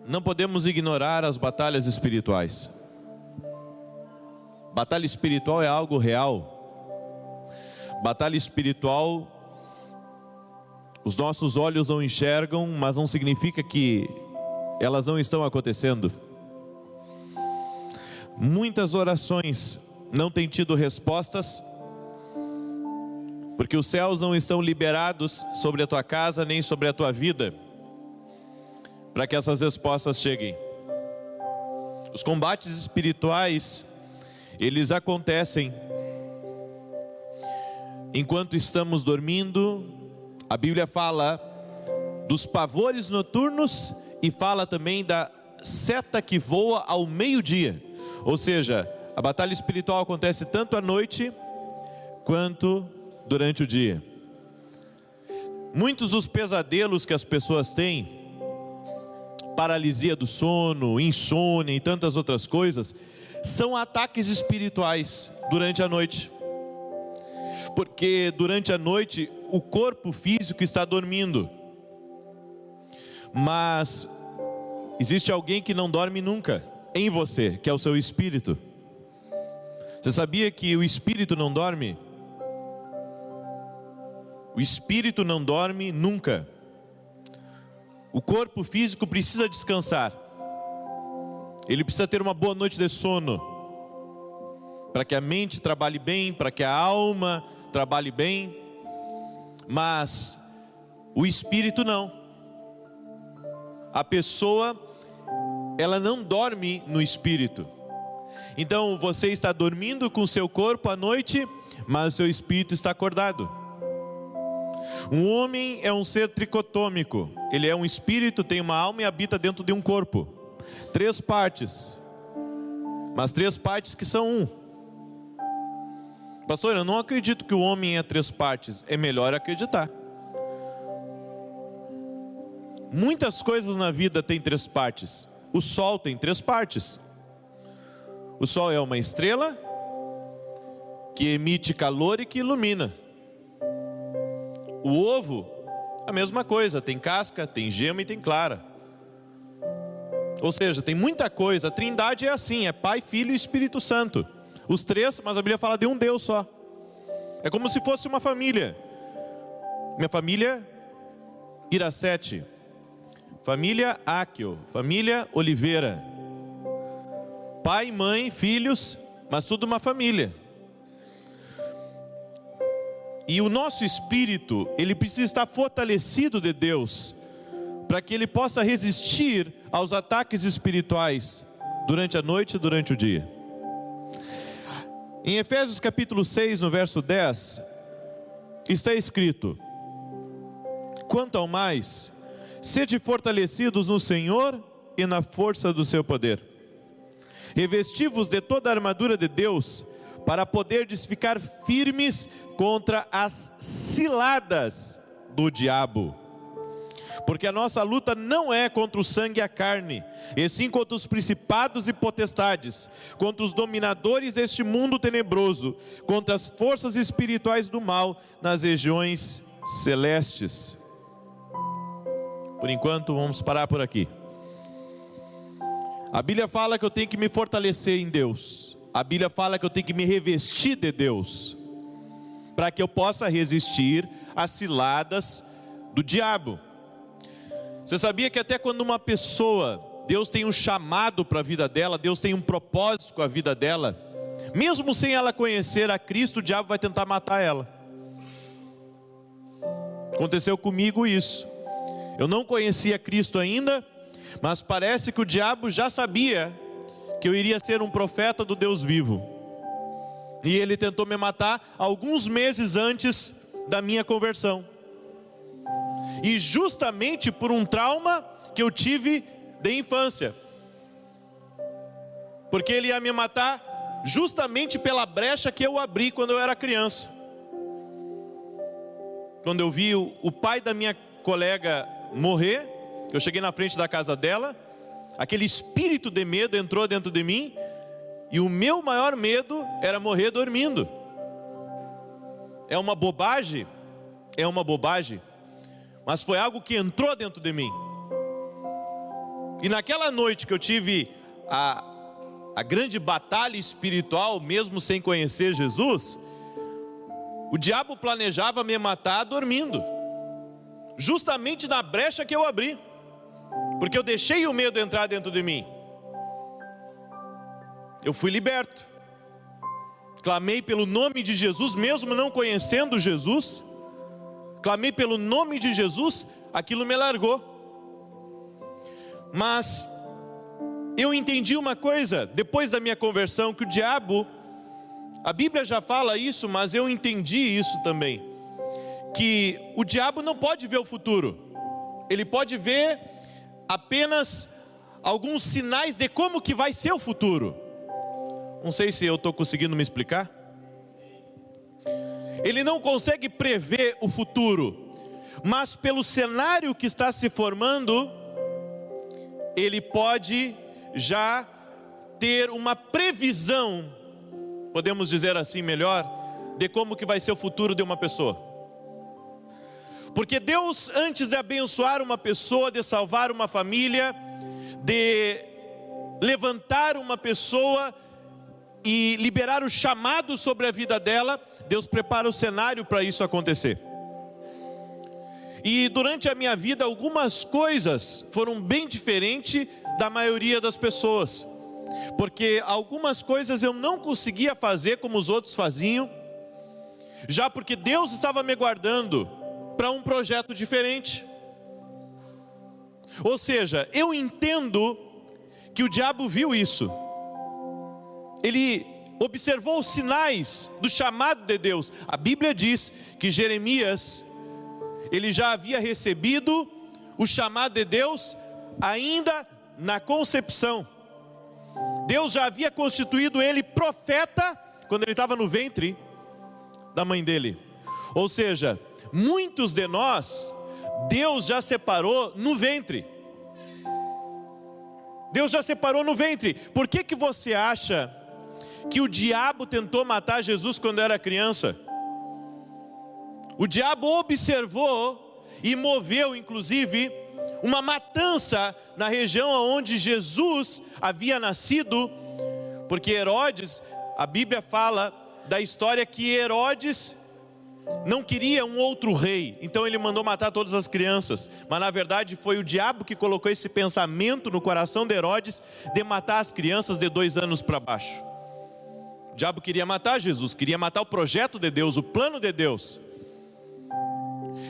não podemos ignorar as batalhas espirituais. Batalha espiritual é algo real. Batalha espiritual, os nossos olhos não enxergam, mas não significa que elas não estão acontecendo. Muitas orações não têm tido respostas, porque os céus não estão liberados sobre a tua casa, nem sobre a tua vida, para que essas respostas cheguem. Os combates espirituais, eles acontecem enquanto estamos dormindo. A Bíblia fala dos pavores noturnos e fala também da seta que voa ao meio-dia. Ou seja, a batalha espiritual acontece tanto à noite quanto durante o dia. Muitos dos pesadelos que as pessoas têm, paralisia do sono, insônia e tantas outras coisas, são ataques espirituais durante a noite. Porque durante a noite o corpo físico está dormindo, mas existe alguém que não dorme nunca em você, que é o seu espírito. Você sabia que o espírito não dorme? O espírito não dorme nunca. O corpo físico precisa descansar. Ele precisa ter uma boa noite de sono, para que a mente trabalhe bem, para que a alma trabalhe bem. Mas o espírito não. A pessoa, ela não dorme no espírito. Então você está dormindo com o seu corpo à noite, mas o seu espírito está acordado. Um homem é um ser tricotômico. Ele é um espírito, tem uma alma e habita dentro de um corpo. 3 partes, mas 3 partes que são um. Pastor, eu não acredito que o homem é 3 partes. É melhor acreditar. Muitas coisas na vida têm 3 partes. O sol tem 3 partes. O sol é uma estrela que emite calor e que ilumina. O ovo, a mesma coisa, tem casca, tem gema e tem clara. Ou seja, tem muita coisa. A Trindade é assim, é Pai, Filho e Espírito Santo. Os 3, mas a Bíblia fala de um Deus só. É como se fosse uma família. Minha família, Iracete. Família Áquio. Família Oliveira. Pai, mãe, filhos, mas tudo uma família. E o nosso espírito, ele precisa estar fortalecido de Deus, para que ele possa resistir aos ataques espirituais durante a noite e durante o dia. Em Efésios capítulo 6, no verso 10, está escrito: quanto ao mais, sede fortalecidos no Senhor e na força do seu poder. Revesti-vos de toda a armadura de Deus, para poderdes ficar firmes contra as ciladas do diabo. Porque a nossa luta não é contra o sangue e a carne, e sim contra os principados e potestades, contra os dominadores deste mundo tenebroso, contra as forças espirituais do mal nas regiões celestes. Por enquanto, vamos parar por aqui. A Bíblia fala que eu tenho que me fortalecer em Deus. A Bíblia fala que eu tenho que me revestir de Deus, para que eu possa resistir às ciladas do diabo. Você sabia que até quando uma pessoa, Deus tem um chamado para a vida dela, Deus tem um propósito com a vida dela, mesmo sem ela conhecer a Cristo, o diabo vai tentar matar ela. Aconteceu comigo isso. Eu não conhecia Cristo ainda, mas parece que o diabo já sabia que eu iria ser um profeta do Deus vivo. E ele tentou me matar alguns meses antes da minha conversão. E justamente por um trauma que eu tive de infância. Porque ele ia me matar justamente pela brecha que eu abri quando eu era criança. Quando eu vi o pai da minha colega morrer, eu cheguei na frente da casa dela, aquele espírito de medo entrou dentro de mim, e o meu maior medo era morrer dormindo. É uma bobagem? É uma bobagem, mas foi algo que entrou dentro de mim. E naquela noite que eu tive a grande batalha espiritual, mesmo sem conhecer Jesus, o diabo planejava me matar dormindo, justamente na brecha que eu abri, porque eu deixei o medo entrar dentro de mim. Eu fui liberto, clamei pelo nome de Jesus, mesmo não conhecendo Jesus, clamei pelo nome de Jesus, aquilo me largou. Mas eu entendi uma coisa, depois da minha conversão, que o diabo, a Bíblia já fala isso, mas eu entendi isso também, que o diabo não pode ver o futuro, ele pode ver apenas alguns sinais de como que vai ser o futuro. Não sei se eu estou conseguindo me explicar. Ele não consegue prever o futuro, mas pelo cenário que está se formando, ele pode já ter uma previsão, podemos dizer assim melhor, de como que vai ser o futuro de uma pessoa. Porque Deus, antes de abençoar uma pessoa, de salvar uma família, de levantar uma pessoa e liberar o chamado sobre a vida dela, Deus prepara o cenário para isso acontecer. E durante a minha vida, algumas coisas foram bem diferentes da maioria das pessoas, porque algumas coisas eu não conseguia fazer como os outros faziam, já porque Deus estava me guardando para um projeto diferente. Ou seja, eu entendo que o diabo viu isso. Ele observou os sinais do chamado de Deus. A Bíblia diz que Jeremias, ele já havia recebido o chamado de Deus ainda na concepção. Deus já havia constituído ele profeta quando ele estava no ventre da mãe dele. Ou seja, muitos de nós, Deus já separou no ventre. Deus já separou no ventre. Por que que você acha que o diabo tentou matar Jesus quando era criança? O diabo observou e moveu, inclusive, uma matança na região onde Jesus havia nascido, porque Herodes, a Bíblia fala da história que Herodes não queria um outro rei, então ele mandou matar todas as crianças, mas na verdade foi o diabo que colocou esse pensamento no coração de Herodes, de matar as crianças de 2 anos para baixo. O diabo queria matar Jesus, queria matar o projeto de Deus, o plano de Deus.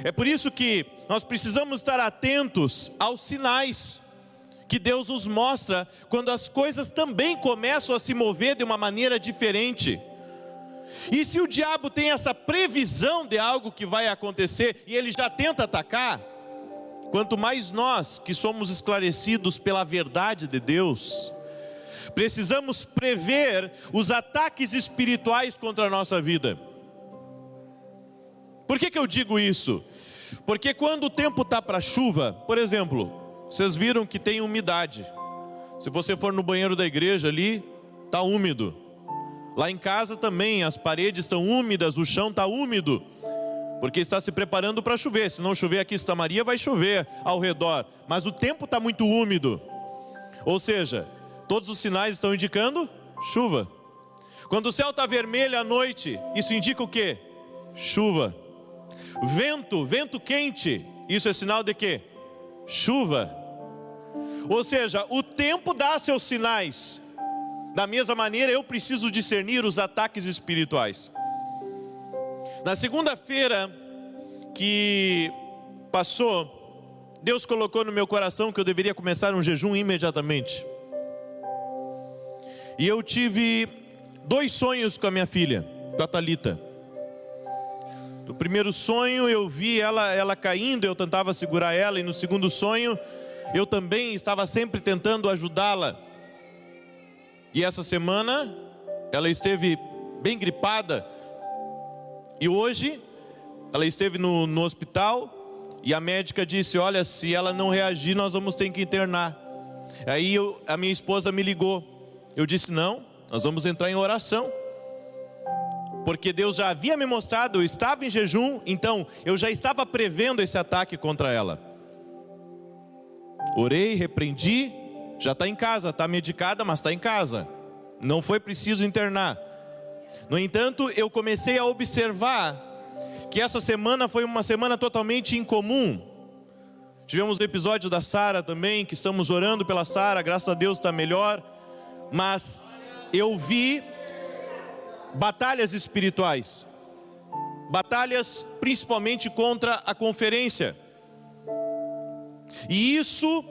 É por isso que nós precisamos estar atentos aos sinais que Deus nos mostra, quando as coisas também começam a se mover de uma maneira diferente. E se o diabo tem essa previsão de algo que vai acontecer, e ele já tenta atacar, quanto mais nós que somos esclarecidos pela verdade de Deus, precisamos prever os ataques espirituais contra a nossa vida. Por que que eu digo isso? Porque quando o tempo está para chuva, por exemplo, vocês viram que tem umidade. Se você for no banheiro da igreja ali, está úmido. Lá em casa também, as paredes estão úmidas, o chão está úmido, porque está se preparando para chover. Se não chover aqui em Santa Maria, vai chover ao redor, mas o tempo está muito úmido. Ou seja, todos os sinais estão indicando chuva. Quando o céu está vermelho à noite, isso indica o quê? Chuva. Vento quente, isso é sinal de quê? Chuva. Ou seja, o tempo dá seus sinais. Da mesma maneira, eu preciso discernir os ataques espirituais. Na segunda-feira que passou, Deus colocou no meu coração que eu deveria começar um jejum imediatamente. E eu tive 2 sonhos com a minha filha, com a Thalita. No primeiro sonho eu vi ela caindo, eu tentava segurar ela, e no segundo sonho eu também estava sempre tentando ajudá-la. E essa semana ela esteve bem gripada, e hoje ela esteve no hospital, e a médica disse: olha, se ela não reagir, nós vamos ter que internar. Aí a minha esposa me ligou, eu disse: não, nós vamos entrar em oração, porque Deus já havia me mostrado, eu estava em jejum, então eu já estava prevendo esse ataque contra ela. Orei, repreendi, Já está em casa, está medicada, mas está em casa. Não foi preciso internar. No entanto, eu comecei a observar que essa semana foi uma semana totalmente incomum. Tivemos o episódio da Sara também, que estamos orando pela Sara, graças a Deus está melhor. Mas eu vi batalhas espirituais. Batalhas principalmente contra a conferência. E isso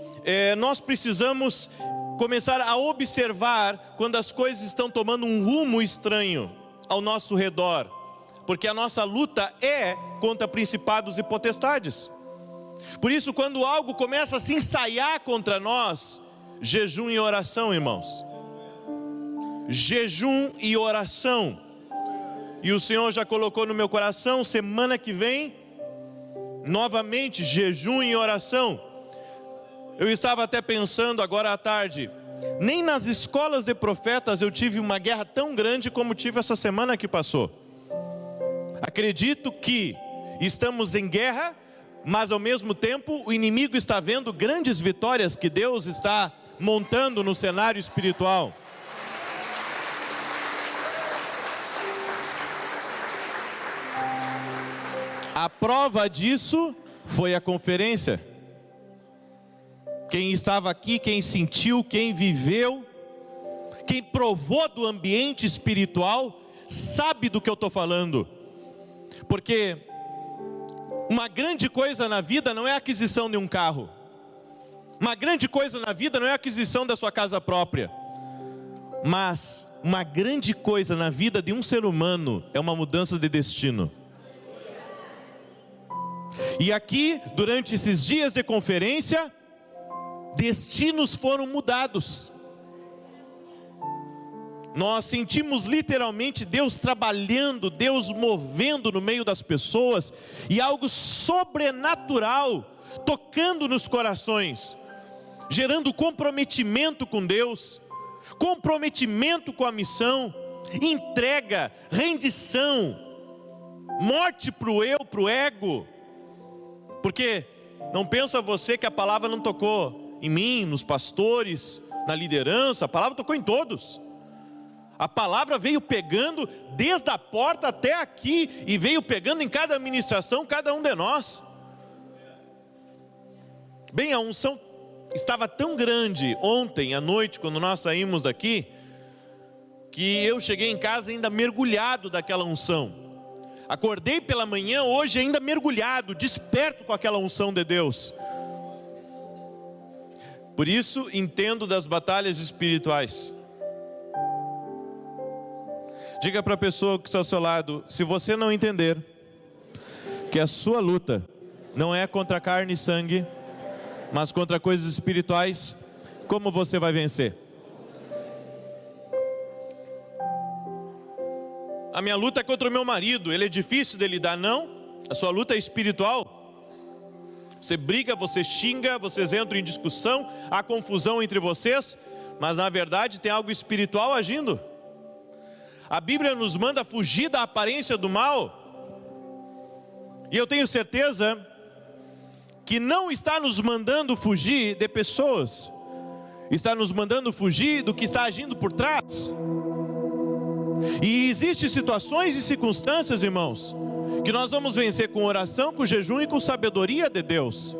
nós precisamos começar a observar quando as coisas estão tomando um rumo estranho ao nosso redor. Porque a nossa luta é contra principados e potestades. Por isso, quando algo começa a se ensaiar contra nós, jejum e oração, irmãos. Jejum e oração. E o Senhor já colocou no meu coração, semana que vem, novamente, jejum e oração. Eu estava até pensando agora à tarde, nem nas escolas de profetas eu tive uma guerra tão grande como tive essa semana que passou. Acredito que estamos em guerra, mas ao mesmo tempo o inimigo está vendo grandes vitórias que Deus está montando no cenário espiritual. A prova disso foi a conferência. Quem estava aqui, quem sentiu, quem viveu, quem provou do ambiente espiritual, sabe do que eu estou falando. Porque uma grande coisa na vida não é a aquisição de um carro. Uma grande coisa na vida não é a aquisição da sua casa própria. Mas uma grande coisa na vida de um ser humano é uma mudança de destino. E aqui, durante esses dias de conferência, destinos foram mudados. Nós sentimos literalmente Deus trabalhando, Deus movendo no meio das pessoas, e algo sobrenatural tocando nos corações, gerando comprometimento com Deus, comprometimento com a missão, entrega, rendição, morte para o eu, para o ego. Porque não pensa você que a palavra não tocou em mim, nos pastores, na liderança. A palavra tocou em todos. A palavra veio pegando desde a porta até aqui, e veio pegando em cada administração, cada um de nós. Bem, a unção estava tão grande ontem à noite, quando nós saímos daqui, que eu cheguei em casa ainda mergulhado daquela unção. Acordei pela manhã hoje ainda mergulhado, desperto com aquela unção de Deus. Por isso entendo das batalhas espirituais. Diga para a pessoa que está ao seu lado, se você não entender que a sua luta não é contra carne e sangue, mas contra coisas espirituais, como você vai vencer? A minha luta é contra o meu marido, ele é difícil de lidar, não? A sua luta é espiritual. Você briga, você xinga, vocês entram em discussão, há confusão entre vocês, mas na verdade tem algo espiritual agindo. A Bíblia nos manda fugir da aparência do mal, e eu tenho certeza que não está nos mandando fugir de pessoas, está nos mandando fugir do que está agindo por trás. E existem situações e circunstâncias, irmãos, que nós vamos vencer com oração, com jejum e com sabedoria de Deus.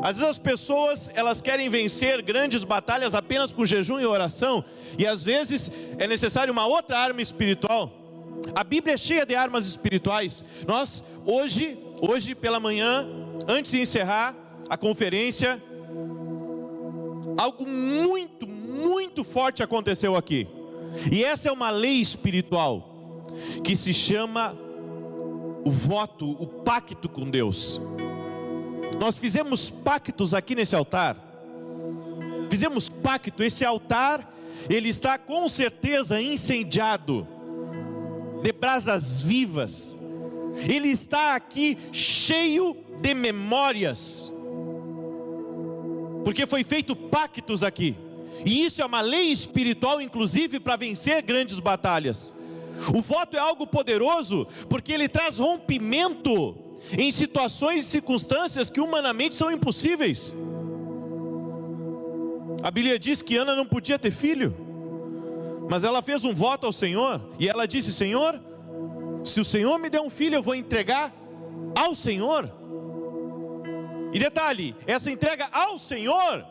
Às vezes as pessoas, elas querem vencer grandes batalhas apenas com jejum e oração, e às vezes é necessário uma outra arma espiritual. A Bíblia é cheia de armas espirituais. Nós, hoje pela manhã, antes de encerrar a conferência, algo muito forte aconteceu aqui. E essa é uma lei espiritual que se chama o voto, o pacto com Deus. Nós fizemos pactos aqui nesse altar. Fizemos pacto. Esse altar, ele está com certeza incendiado de brasas vivas. Ele está aqui cheio de memórias, porque foi feito pactos aqui. E isso é uma lei espiritual, inclusive para vencer grandes batalhas. O voto é algo poderoso, porque ele traz rompimento em situações e circunstâncias que humanamente são impossíveis. A Bíblia diz que Ana não podia ter filho, mas ela fez um voto ao Senhor, e ela disse: Senhor, se o Senhor me der um filho, eu vou entregar ao Senhor. E detalhe, essa entrega ao Senhor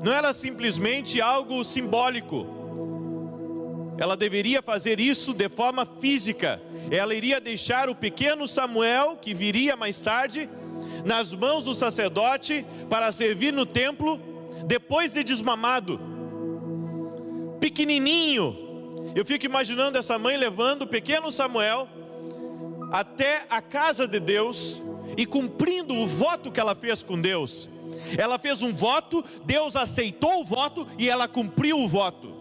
não era simplesmente algo simbólico. Ela deveria fazer isso de forma física. Ela iria deixar o pequeno Samuel, que viria mais tarde, nas mãos do sacerdote para servir no templo, depois de desmamado, pequenininho. Eu fico imaginando essa mãe levando o pequeno Samuel até a casa de Deus e cumprindo o voto que ela fez com Deus. Ela fez um voto, Deus aceitou o voto e ela cumpriu o voto.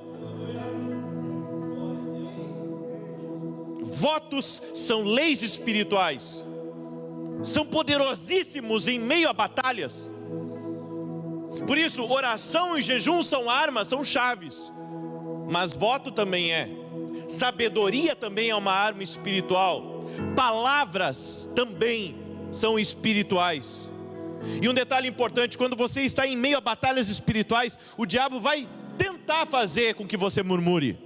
Votos são leis espirituais, são poderosíssimos em meio a batalhas. Por isso, oração e jejum são armas, são chaves. Mas voto também é. Sabedoria também é uma arma espiritual. Palavras também são espirituais. E um detalhe importante: quando você está em meio a batalhas espirituais, o diabo vai tentar fazer com que você murmure.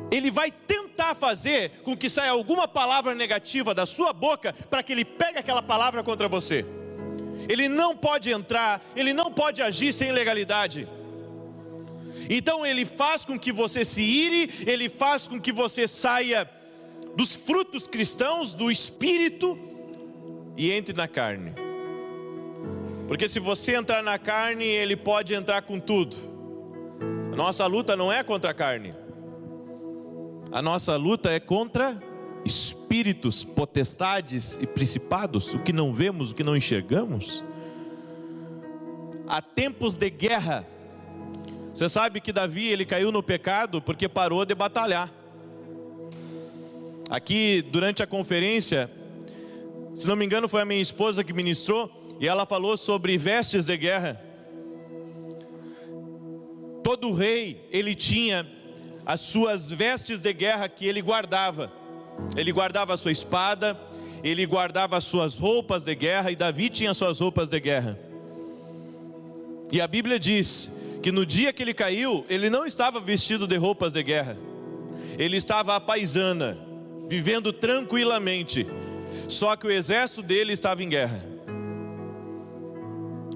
Ele vai tentar fazer com que saia alguma palavra negativa da sua boca, para que ele pegue aquela palavra contra você. Ele não pode entrar, ele não pode agir sem legalidade. Então ele faz com que você se ire, ele faz com que você saia dos frutos cristãos, do espírito, e entre na carne. Porque se você entrar na carne, ele pode entrar com tudo. A nossa luta não é contra a carne. A nossa luta é contra espíritos, potestades e principados, o que não vemos, o que não enxergamos. Há tempos de guerra. Você sabe que Davi, ele caiu no pecado porque parou de batalhar. Aqui durante a conferência, se não me engano foi a minha esposa que ministrou, e ela falou sobre vestes de guerra. Todo rei, ele tinha as suas vestes de guerra que ele guardava. Ele guardava a sua espada, ele guardava as suas roupas de guerra, e Davi tinha as suas roupas de guerra. E a Bíblia diz que no dia que ele caiu, ele não estava vestido de roupas de guerra. Ele estava à paisana, vivendo tranquilamente. Só que o exército dele estava em guerra.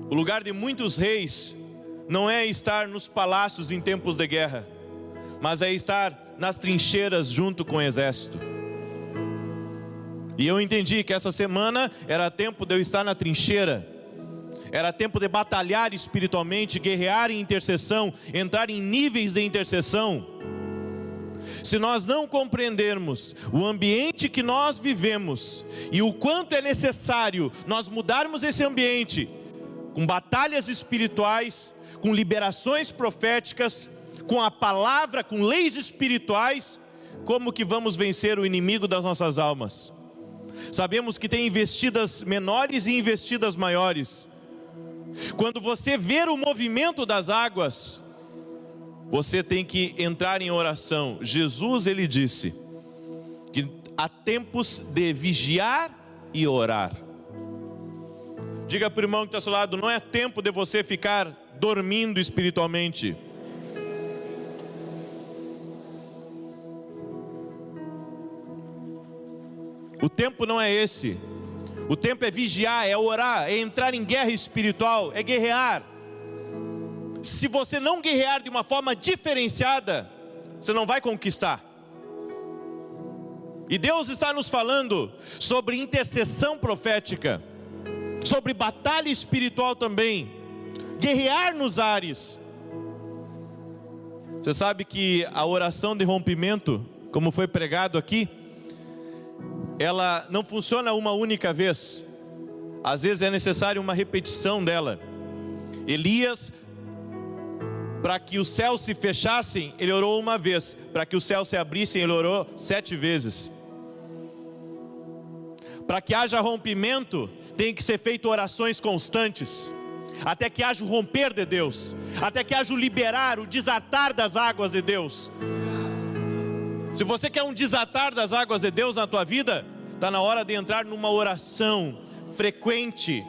O lugar de muitos reis não é estar nos palácios em tempos de guerra, mas é estar nas trincheiras junto com o exército. E eu entendi que essa semana era tempo de eu estar na trincheira. Era tempo de batalhar espiritualmente, guerrear em intercessão, entrar em níveis de intercessão. Se nós não compreendermos o ambiente que nós vivemos e o quanto é necessário nós mudarmos esse ambiente, com batalhas espirituais, com liberações proféticas, com a palavra, com leis espirituais, como que vamos vencer o inimigo das nossas almas? Sabemos que tem investidas menores e investidas maiores. Quando você ver o movimento das águas, você tem que entrar em oração. Jesus, ele disse que há tempos de vigiar e orar. Diga para o irmão que está ao seu lado: não é tempo de você ficar dormindo espiritualmente. O tempo não é esse. O tempo é vigiar, é orar, é entrar em guerra espiritual, é guerrear. Se você não guerrear de uma forma diferenciada, você não vai conquistar. E Deus está nos falando sobre intercessão profética, sobre batalha espiritual também, guerrear nos ares. Você sabe que a oração de rompimento, como foi pregado aqui, ela não funciona uma única vez. Às vezes é necessário uma repetição dela. Elias, para que os céus se fechassem, ele orou uma vez. Para que os céus se abrissem, ele orou 7 vezes. Para que haja rompimento, tem que ser feito orações constantes, até que haja o romper de Deus, até que haja o liberar, o desatar das águas de Deus. Se você quer um desatar das águas de Deus na tua vida, está na hora de entrar numa oração frequente,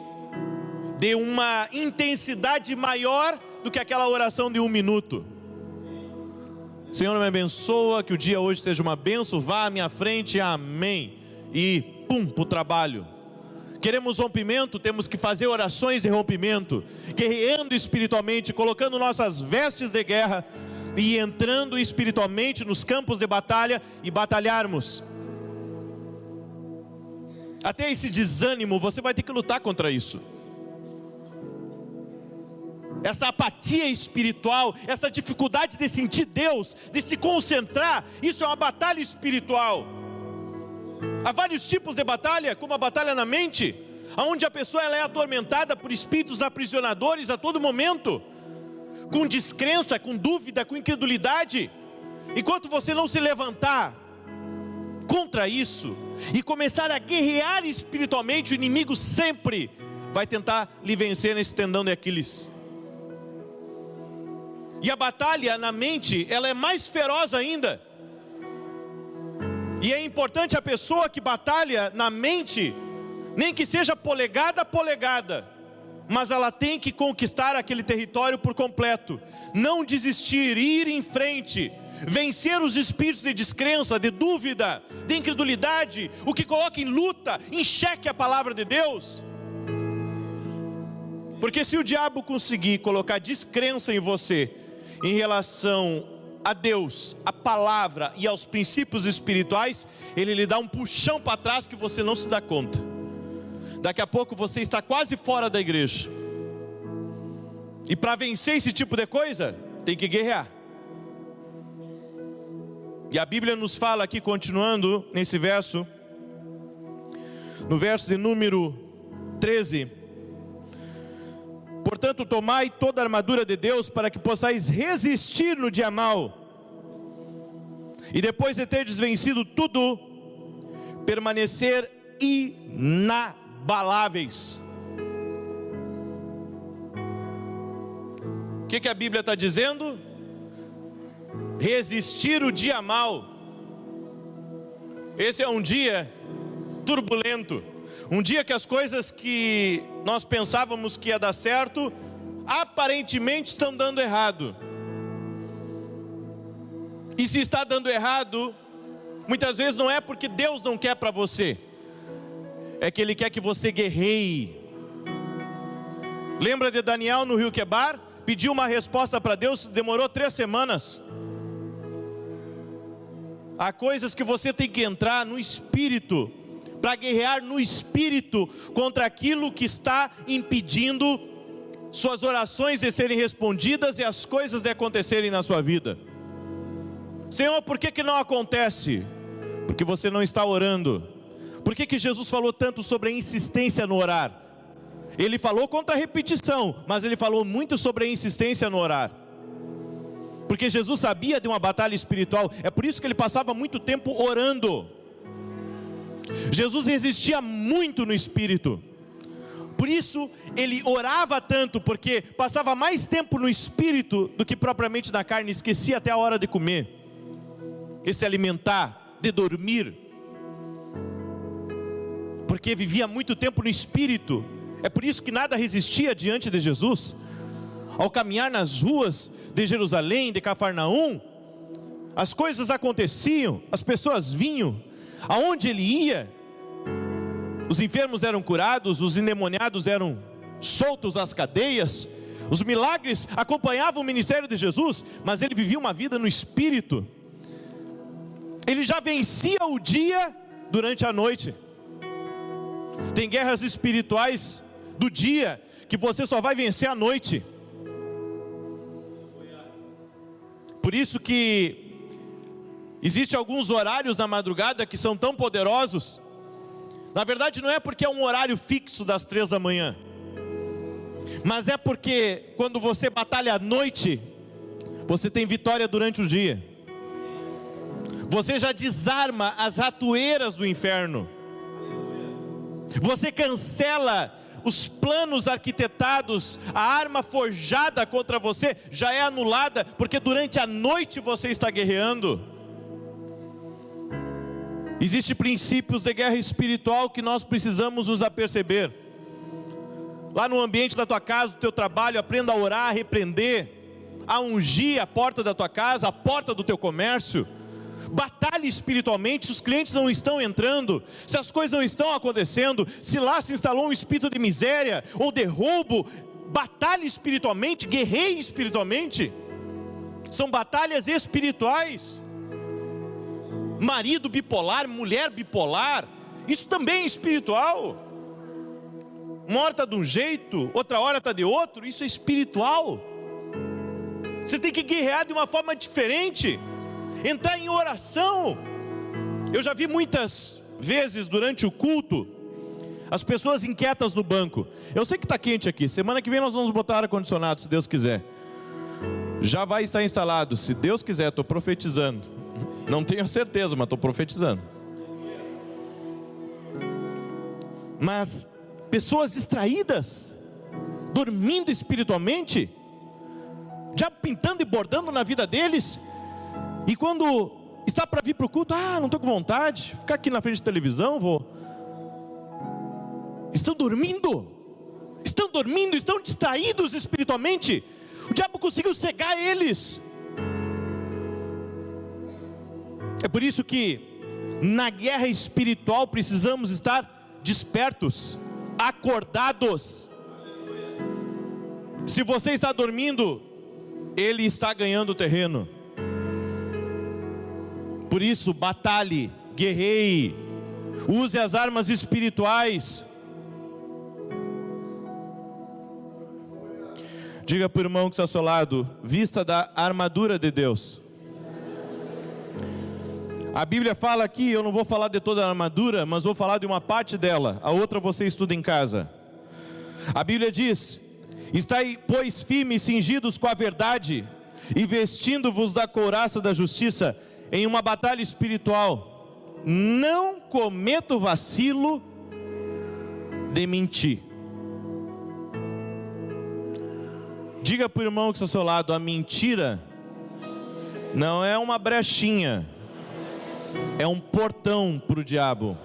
de uma intensidade maior do que aquela oração de 1 minuto. Senhor, me abençoa, que o dia hoje seja uma bênção, vá à minha frente, amém. E pum, para o trabalho. Queremos rompimento, temos que fazer orações de rompimento, guerreando espiritualmente, colocando nossas vestes de guerra e entrando espiritualmente nos campos de batalha e batalharmos. Até esse desânimo, você vai ter que lutar contra isso. Essa apatia espiritual, essa dificuldade de sentir Deus, de se concentrar, isso é uma batalha espiritual. Há vários tipos de batalha, como a batalha na mente, onde a pessoa ela é atormentada por espíritos aprisionadores a todo momento, com descrença, com dúvida, com incredulidade. Enquanto você não se levantar contra isso e começar a guerrear espiritualmente, o inimigo sempre vai tentar lhe vencer nesse tendão de Aquiles. E a batalha na mente, ela é mais feroz ainda. E é importante a pessoa que batalha na mente, nem que seja polegada a polegada, mas ela tem que conquistar aquele território por completo. Não desistir, ir em frente, vencer os espíritos de descrença, de dúvida, de incredulidade, o que coloca em luta, em xeque a palavra de Deus. Porque se o diabo conseguir colocar descrença em você, em relação a Deus, a palavra e aos princípios espirituais, ele lhe dá um puxão para trás que você não se dá conta. Daqui a pouco você está quase fora da igreja. E para vencer esse tipo de coisa, tem que guerrear. E a Bíblia nos fala aqui, continuando nesse verso, no verso de número 13: portanto, tomai toda a armadura de Deus, para que possais resistir no dia mau, e depois de ter desvencido tudo, permanecer inabaláveis. O que a Bíblia está dizendo? Resistir o dia mau. Esse é um dia turbulento, um dia que as coisas que nós pensávamos que ia dar certo, aparentemente estão dando errado. E se está dando errado, muitas vezes não é porque Deus não quer para você, é que Ele quer que você guerreie. Lembra de Daniel no rio Quebar? Pediu uma resposta para Deus, demorou 3 semanas. Há coisas que você tem que entrar no espírito, para guerrear no espírito contra aquilo que está impedindo suas orações de serem respondidas e as coisas de acontecerem na sua vida. Senhor, por que não acontece? Porque você não está orando. Por que Jesus falou tanto sobre a insistência no orar? Ele falou contra a repetição, mas ele falou muito sobre a insistência no orar. Porque Jesus sabia de uma batalha espiritual, é por isso que ele passava muito tempo orando. Jesus resistia muito no espírito. Por isso ele orava tanto, porque passava mais tempo no espírito do que propriamente na carne. Esquecia até a hora de comer, de se alimentar, de dormir, porque vivia muito tempo no espírito. É por isso que nada resistia diante de Jesus. Ao caminhar nas ruas de Jerusalém, de Cafarnaum, as coisas aconteciam, as pessoas vinham. Aonde ele ia, os enfermos eram curados, os endemoniados eram soltos das cadeias, os milagres acompanhavam o ministério de Jesus, mas ele vivia uma vida no espírito. Ele já vencia o dia durante a noite. Tem guerras espirituais do dia que você só vai vencer à noite. Por isso que existem alguns horários na madrugada que são tão poderosos. Na verdade não é porque é um horário fixo das 3 da manhã, mas é porque quando você batalha à noite, você tem vitória durante o dia. Você já desarma as ratoeiras do inferno. Você cancela os planos arquitetados, a arma forjada contra você já é anulada, porque durante a noite você está guerreando. Existem princípios de guerra espiritual que nós precisamos nos aperceber. lá no ambiente da tua casa, do teu trabalho, aprenda a orar, a repreender, a ungir a porta da tua casa, a porta do teu comércio. Batalhe espiritualmente. Se os clientes não estão entrando, se as coisas não estão acontecendo, se lá se instalou um espírito de miséria ou de roubo, batalhe espiritualmente, guerreie espiritualmente. São batalhas espirituais. Marido bipolar, mulher bipolar, isso também é espiritual. Uma hora está de um jeito, outra hora está de outro, isso é espiritual. Você tem que guerrear de uma forma diferente, entrar em oração. Eu já vi muitas vezes durante o culto, as pessoas inquietas no banco. Eu sei que está quente aqui, semana que vem nós vamos botar ar-condicionado, se Deus quiser. Já vai estar instalado, se Deus quiser, estou profetizando. Não tenho certeza, mas estou profetizando. Mas pessoas distraídas, dormindo espiritualmente, já pintando e bordando na vida deles, e quando está para vir para o culto, não estou com vontade, ficar aqui na frente da televisão, estão dormindo, estão distraídos espiritualmente. O diabo conseguiu cegar eles. É por isso que na guerra espiritual precisamos estar despertos, acordados. Se você está dormindo, ele está ganhando terreno. Por isso, batalhe, guerreie, use as armas espirituais. Diga para o irmão que está ao seu lado: vista da armadura de Deus. A Bíblia fala aqui, eu não vou falar de toda a armadura, mas vou falar de uma parte dela, a outra você estuda em casa. A Bíblia diz: estai, pois, firmes, cingidos com a verdade, e vestindo-vos da couraça da justiça, em uma batalha espiritual. Não cometa o vacilo de mentir. Diga para o irmão que está ao seu lado: a mentira não é uma brechinha, é um portão para o diabo.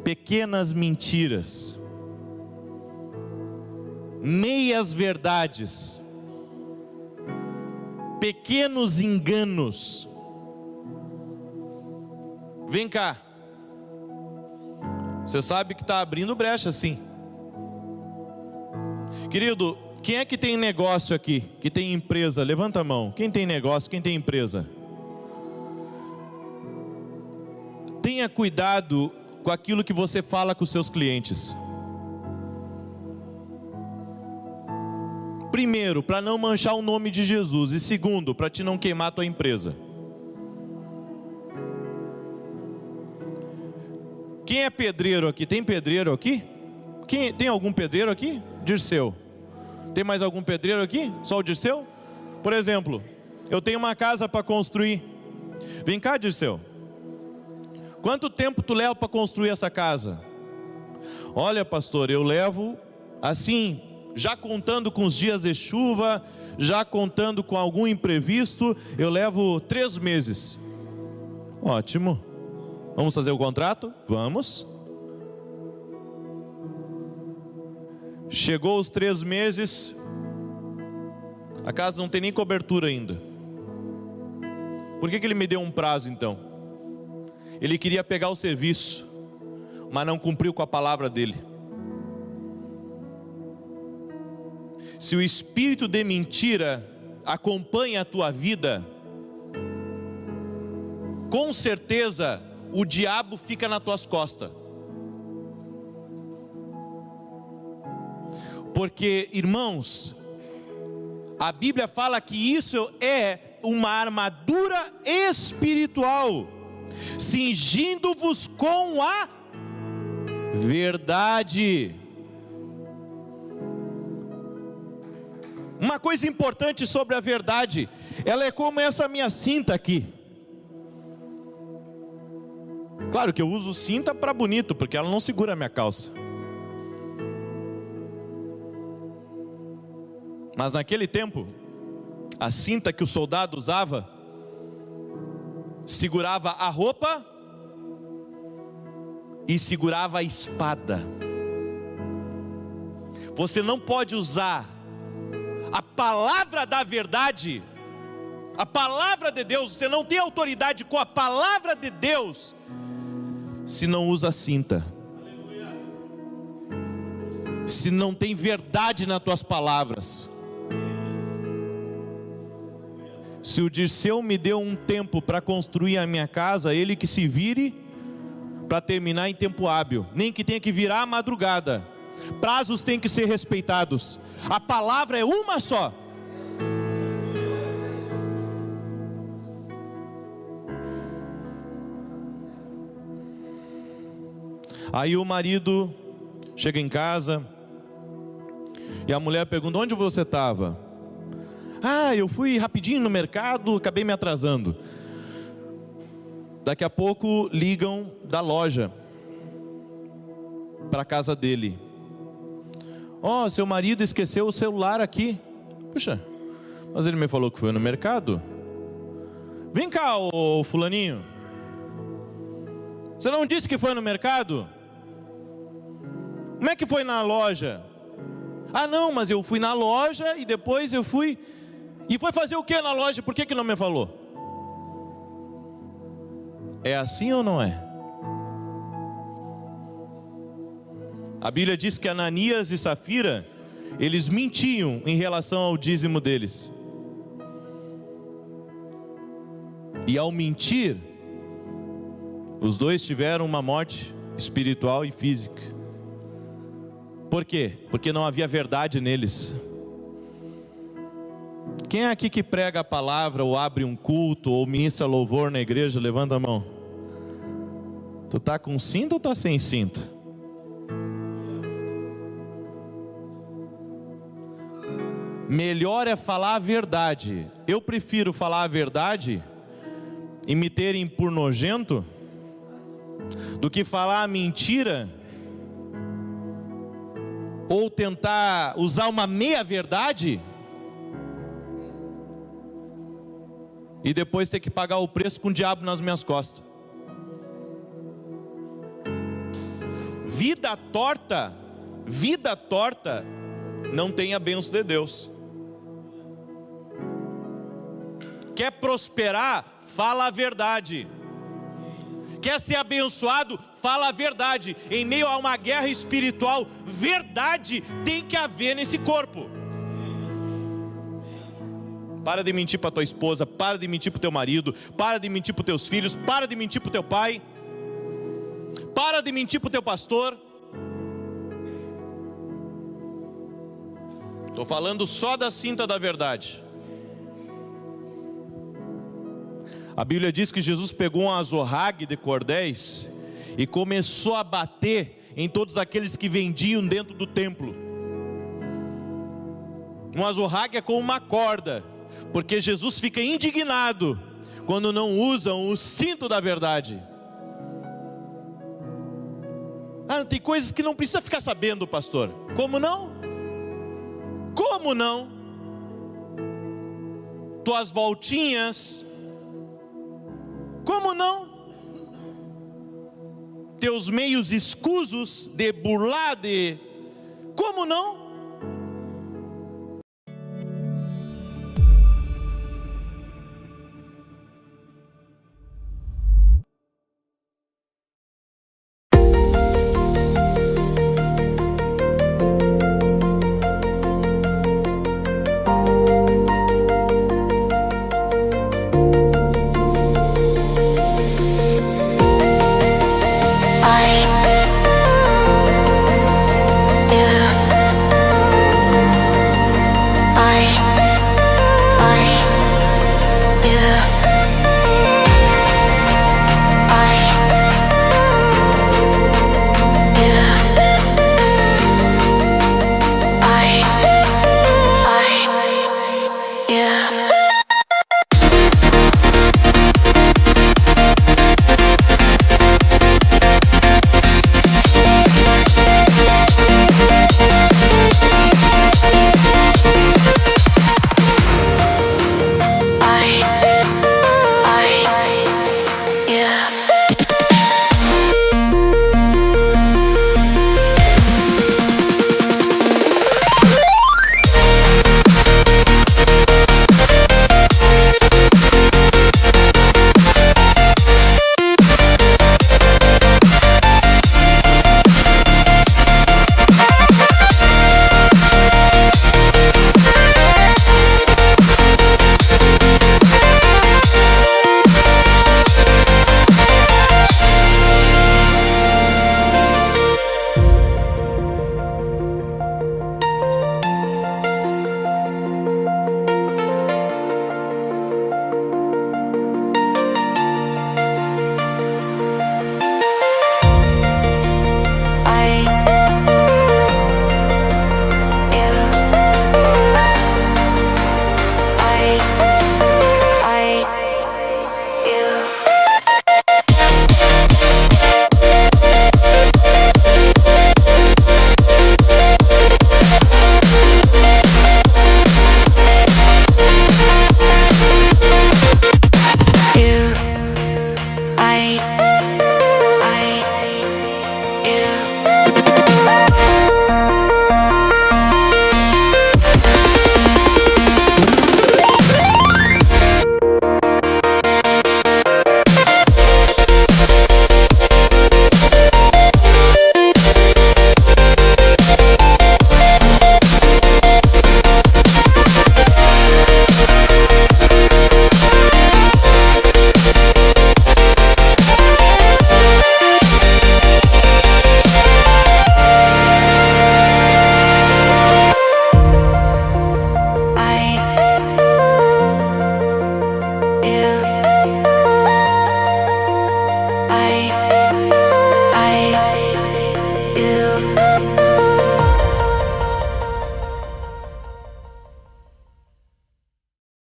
Pequenas mentiras, meias verdades, pequenos enganos. Vem cá, você sabe que está abrindo brecha sim. Querido, quem é que tem negócio aqui? Que tem empresa? Levanta a mão. Quem tem negócio? Quem tem empresa? Tenha cuidado com aquilo que você fala com os seus clientes. Primeiro, para não manchar o nome de Jesus. E segundo, para te não queimar a tua empresa. Quem é pedreiro aqui? Tem pedreiro aqui? Tem algum pedreiro aqui? Dirceu. Tem mais algum pedreiro aqui? Só o Dirceu? Por exemplo, eu tenho uma casa para construir. Vem cá, Dirceu. Quanto tempo tu leva para construir essa casa? Olha, pastor, eu levo assim, já contando com os dias de chuva, já contando com algum imprevisto, eu levo 3 meses. Ótimo. Vamos fazer o contrato? Vamos. Chegou os 3 meses, a casa não tem nem cobertura ainda. Por que ele me deu um prazo então? Ele queria pegar o serviço, mas não cumpriu com a palavra dele. Se o espírito de mentira acompanha a tua vida, com certeza o diabo fica nas tuas costas. Porque, irmãos, a Bíblia fala que isso é uma armadura espiritual, cingindo-vos com a verdade. Uma coisa importante sobre a verdade, ela é como essa minha cinta aqui. Claro que eu uso cinta para bonito, porque ela não segura a minha calça. Mas naquele tempo, a cinta que o soldado usava segurava a roupa e segurava a espada. Você não pode usar a palavra da verdade, a palavra de Deus. Você não tem autoridade com a palavra de Deus se não usa cinta, se não tem verdade nas tuas palavras. Se o Dirceu me deu um tempo para construir a minha casa, ele que se vire para terminar em tempo hábil, nem que tenha que virar à madrugada. Prazos têm que ser respeitados. A palavra é uma só. Aí o marido chega em casa e a mulher pergunta: onde você estava? Ah, eu fui rapidinho no mercado, acabei me atrasando. Daqui a pouco ligam da loja para a casa dele. Ó, seu marido esqueceu o celular aqui. Puxa, mas ele me falou que foi no mercado. Vem cá, ô fulaninho. Você não disse que foi no mercado? Como é que foi na loja? Ah não, mas eu fui na loja e depois eu fui... E foi fazer o que na loja? Por que não me falou? É assim ou não é? A Bíblia diz que Ananias e Safira, eles mentiam em relação ao dízimo deles. E ao mentir, os dois tiveram uma morte espiritual e física. Por quê? Porque não havia verdade neles. Quem é aqui que prega a palavra, ou abre um culto, ou ministra louvor na igreja? Levanta a mão. Tu tá com cinto ou tá sem cinto? Melhor é falar a verdade. Eu prefiro falar a verdade e me terem por nojento do que falar a mentira ou tentar usar uma meia verdade e depois ter que pagar o preço com o diabo nas minhas costas. Vida torta não tem a bênção de Deus. Quer prosperar? Fala a verdade. Quer ser abençoado? Fala a verdade. Em meio a uma guerra espiritual, verdade tem que haver nesse corpo. Para de mentir para tua esposa, para de mentir para o teu marido, para de mentir para os teus filhos, para de mentir para o teu pai, para de mentir para o teu pastor. Estou falando só da cinta da verdade. A Bíblia diz que Jesus pegou um azorrague de cordéis e começou a bater em todos aqueles que vendiam dentro do templo. Um azorrague é como uma corda, porque Jesus fica indignado quando não usam o cinto da verdade. Ah, tem coisas que não precisa ficar sabendo, pastor. Como não? Como não? Tuas voltinhas. Como não? Teus meios escusos de burlar, de... Como não?